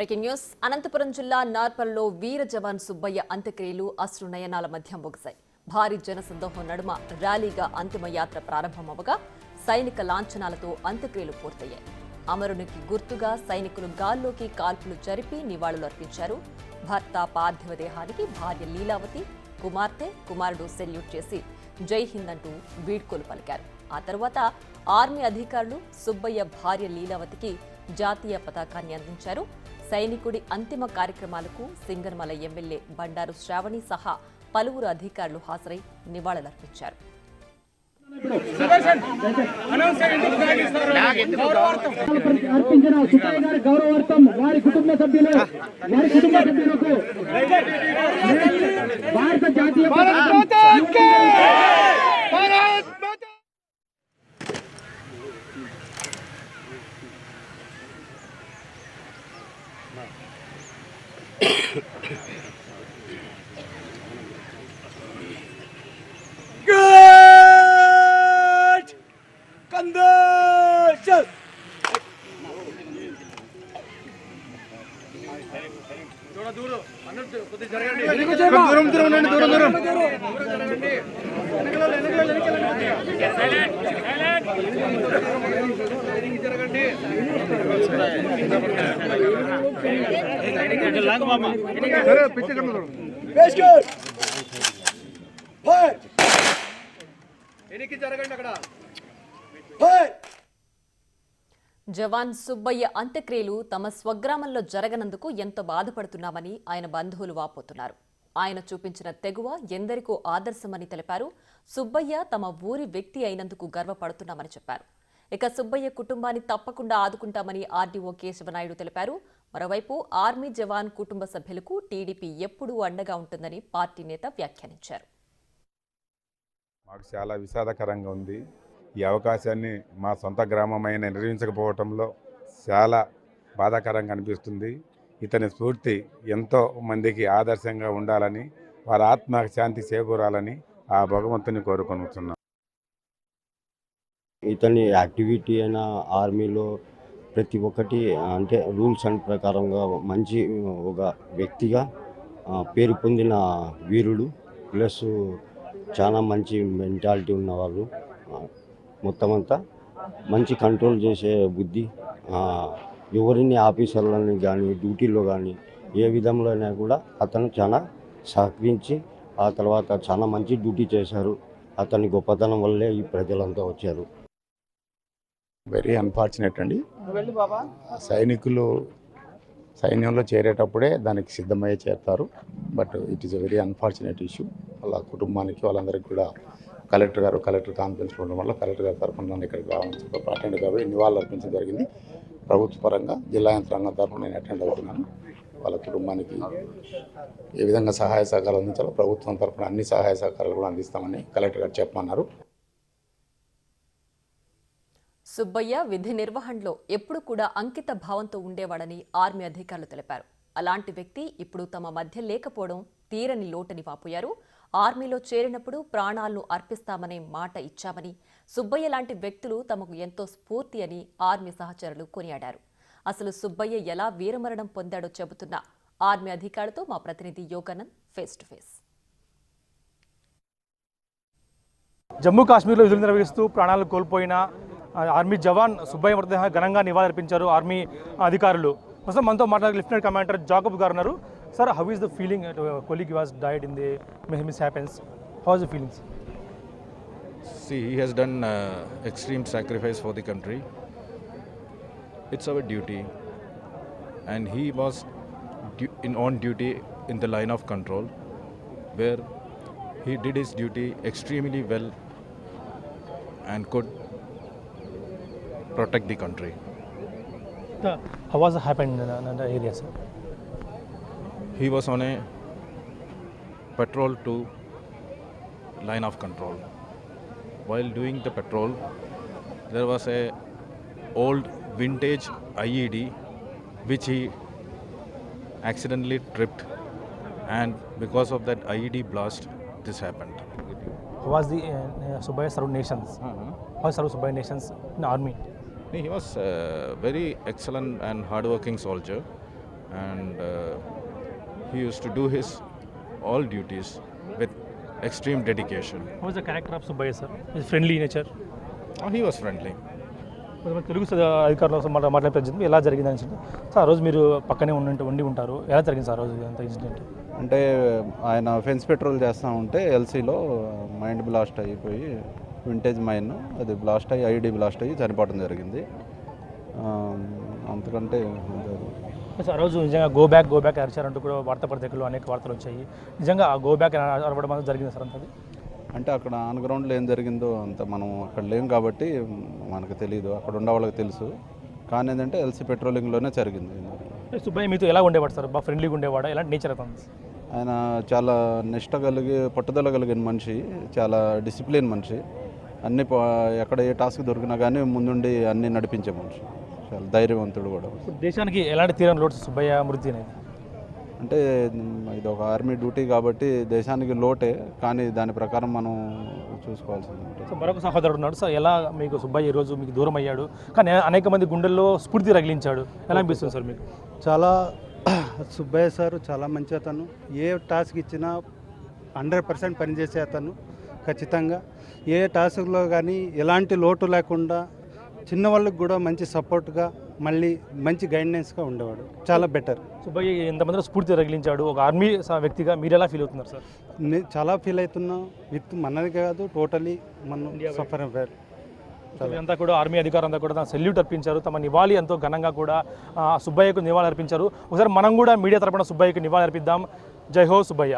Breaking news Anantapuram జిల్లా నార్పల్లో వీర జవాన్ సుబ్బయ్య అంత్యక్రియలు అశ్రునయనాల మధ్య ముగిశాయి. భారీ జనసందోహం నడుమ ర్యాలీగా అంతిమ యాత్ర ప్రారంభమవగా సైనిక లాంఛనాలతో అంత్యక్రియలు పూర్తయ్యాయి. అమరునికి గుర్తుగా సైనికులు గాల్లోకి కాల్పులు జరిపి నివాళులర్పించారు. భర్త పార్థివ దేహానికి భార్య లీలావతి, కుమారుడు సెల్యూట్ చేసి జై హింద్ అంటూ వీడ్కోలు పలికారు. ఆ తర్వాత ఆర్మీ అధికారులు సుబ్బయ్య భార్య లీలావతికి జాతీయ పతాకాన్ని అందించారు. సైనికుడి అంతిమ కార్యక్రమాలకు సింగనమల ఎమ్మెల్యే బండారు శ్రావణి సహా పలువురు అధికారులు హాజరై నివాళులర్పించారు. జవాన్ సుబ్బయ్య అంత్యక్రియలు తమ స్వగ్రామంలో జరగనందుకు ఎంతో బాధపడుతున్నామని ఆయన బంధువులు వాపోతున్నారు. ఆయన చూపించిన తెగువ ఎందరికో ఆదర్శమని తెలిపారు. సుబ్బయ్య తమ ఊరి వ్యక్తి అయినందుకు గర్వపడుతున్నామని చెప్పారు. ఇక సుబ్బయ్య కుటుంబాన్ని తప్పకుండా ఆదుకుంటామని ఆర్డీఓ కేశవనాయుడు తెలిపారు. మరోవైపు ఆర్మీ జవాన్ కుటుంబ సభ్యులకు టీడీపీ ఎప్పుడూ అండగా ఉంటుందని పార్టీ నేత వ్యాఖ్యానించారు. మాకు చాలా విషాదకరంగా ఉంది. ఈ అవకాశాన్ని మా సొంత గ్రామమైన నిర్వహించకపోవడంలో చాలా బాధాకరంగా అనిపిస్తుంది. ఇతని స్ఫూర్తి ఎంతో మందికి ఆదర్శంగా ఉండాలని, వారి ఆత్మ శాంతి చేకూరాలని ఆ భగవంతుని కోరుకొనుతున్నాం. ఇతని యాక్టివిటీ అయినా ఆర్మీలో ప్రతి ఒక్కటి అంటే రూల్స్ అండ్ ప్రకారంగా మంచి ఒక వ్యక్తిగా పేరు పొందిన వీరుడు, ప్లస్ చాలా మంచి మెంటాలిటీ ఉన్నవాళ్ళు, మొత్తం అంతా మంచి కంట్రోల్ చేసే బుద్ధి, ఎవరిని ఆఫీసర్లని కానీ డ్యూటీలో కానీ ఏ విధంలో అయినా కూడా అతను చాలా సహకరించి ఆ తర్వాత చాలా మంచి డ్యూటీ చేశారు. అతని గొప్పతనం వల్లే ఈ ప్రజలంతా వచ్చారు. వెరీ అన్ఫార్చునేట్ అండి. సైనికులు సైన్యంలో చేరేటప్పుడే దానికి సిద్ధమయ్యే చేస్తారు. But it is a very unfortunate issue. వాళ్ళ కుటుంబానికి వాళ్ళందరికీ కూడా కలెక్టర్ కాన్ఫరెన్స్ ఉండడం వల్ల కలెక్టర్ గారి తరఫున నన్ను ఇక్కడికి రావాలని అటెండ్ కాబట్టి నివాళులు అర్పించడం జరిగింది. ప్రభుత్వ పరంగా జిల్లా యంత్రాంగం తరఫున నేను అటెండ్ అవుతున్నాను. వాళ్ళ కుటుంబానికి ఏ విధంగా సహాయ సహకారాలు అందించాలో ప్రభుత్వం తరఫున అన్ని సహాయ సహకారాలు కూడా అందిస్తామని కలెక్టర్ గారు చెప్పమన్నారు. సుబ్బయ్య విధి నిర్వహణలో ఎప్పుడు కూడా అంకిత భావంతో ఉండేవాడని ఆర్మీ అధికారులు తెలిపారు. అలాంటి వ్యక్తి ఇప్పుడు తమ మధ్య లేకపోవడం తీరని లోటని వాపోయారు. ఆర్మీలో చేరినప్పుడు ప్రాణాలను అర్పిస్తామనే మాట ఇచ్చామని, సుబ్బయ్య లాంటి వ్యక్తులు తమకు ఎంతో స్ఫూర్తి అని ఆర్మీ సహచరులు కొనియాడారు. అసలు సుబ్బయ్య ఎలా వీరమరణం పొందాడో చెబుతున్న ఆర్మీ అధికారులతో మా ప్రతినిధి Yoganand face to face. Jammu కాశ్మీర్లో విధులు నిర్వహిస్తూ ప్రాణాలు కోల్పోయిన ఆర్మీ జవాన్ సుబ్బయ్య మృతదేహ ఘనంగా నివాళులర్పించారు ఆర్మీ అధికారులు. ప్రస్తుతం మనతో మాట్లాడే లెఫ్టినెంట్ కమాండర్ జాకబ్ గారు ఉన్నారు. Sir, how is the feeling colleague was died in the mishaps? How is the feelings? See, he has done extreme sacrifice for the country. It's our duty, and he was on duty in the line of control, where he did his duty extremely well and could protect the country. How was it happened in the area, sir? He was on a patrol to line of control. While doing the patrol, there was a old vintage IED which he accidentally tripped, and because of that IED blast, this happened. How was the Subbaiya served nations? How served Subbaiya nations in the army? He was a very excellent and hard-working soldier, and he used to do his all duties with extreme dedication. How was the character of Subbaiah, sir? His friendly nature. Oh, he was friendly. కొంతమంది తెలుగు అధికారులు మాట్లాడే ప్రయత్నం ఎలా జరిగింది అని sir ఆ రోజు మీరు పక్కనే ఉండి ఉంటారు, ఎలా జరిగింది సార్ ఆ రోజు అంత ఇన్సిడెంట్? అంటే ఆయన ఫెన్స్ పెట్రోల్ చేస్తూ ఉంటే ఎల్సీలో మైండ్ బ్లాస్ట్ అయిపోయి వింటేజ్ మైన్ అది బ్లాస్ట్ అయ్యి ఐడి బ్లాస్ట్ అయ్యి చనిపోవడం జరిగింది. అంతకంటే సార్ ఆ రోజు నిజంగా గో బ్యాక్ అరిచారంటూ కూడా వార్తాపత్రికలు అనేక వార్తలు వచ్చాయి. నిజంగా ఆ గో బ్యాక్ అరవడం అనేది జరిగింది సార్ అంతది? అంటే అక్కడ ఆన్ గ్రౌండ్లో ఏం జరిగిందో అంత మనం అక్కడ లేం కాబట్టి మనకు తెలియదు, అక్కడ ఉన్న వాళ్ళకి తెలుసు. కానీ ఏంటంటే ఎల్సీ పెట్రోలింగ్లోనే జరిగింది. సుబ్బయ్య మీతో ఎలా ఉండేవాడు సార్? బాగా ఫ్రెండ్లీగా ఉండేవాడా? ఎలాంటి నేచర్ అవుతుంది? ఆయన చాలా నిష్ట కలిగి పట్టుదల కలిగిన మనిషి, చాలా డిసిప్లిన్ మనిషి. అన్ని ఎక్కడ ఏ టాస్క్ దొరికినా కానీ ముందుండి అన్నీ నడిపించే మనిషి, చాలా ధైర్యవంతుడు కూడా. దేశానికి ఎలాంటి తీరం లోటు సుబ్బయ్య మృతి అనేది? అంటే ఇది ఒక ఆర్మీ డ్యూటీ కాబట్టి దేశానికి లోటే, కానీ దాని ప్రకారం మనం చూసుకోవాల్సింది ఉంటుంది. సో మరొక సహోదరుడు ఉన్నాడు సార్, ఎలా మీకు సుబ్బయ్య ఈరోజు మీకు దూరం అయ్యాడు, కానీ అనేక మంది గుండెల్లో స్ఫూర్తి రగిలించాడు, ఎలా అనిపిస్తుంది సార్ మీకు? చాలా సుబ్బయ్య సార్ చాలా మంచి అతను, ఏ టాస్క్ ఇచ్చినా 100% పనిచేసే అతను. ఖచ్చితంగా ఏ టాస్క్లో కానీ ఎలాంటి లోటు లేకుండా చిన్న వాళ్ళకి కూడా మంచి సపోర్ట్గా, మళ్ళీ మంచి గైడెన్స్గా ఉండేవాడు. చాలా బెటర్. సుబ్బయ్య ఎంతమందిలో స్ఫూర్తి రగిలించాడు, ఒక ఆర్మీ వ్యక్తిగా మీరు ఎలా ఫీల్ అవుతున్నారు సార్? నేను చాలా ఫీల్ అవుతున్నాం. విత్ మనది కాదు, టోటలీ మనం సఫర్ అయ్యారు. అంతా కూడా ఆర్మీ అధికారులు అంతా కూడా తమ సెల్యూట్ అర్పించారు, తమ నివాళి ఎంతో ఘనంగా కూడా సుబ్బయ్యకు నివాళి అర్పించారు. ఒకసారి మనం కూడా మీడియా తరపున సుబ్బయ్యకు నివాళి అర్పిద్దాం. జై హో సుబ్బయ్య.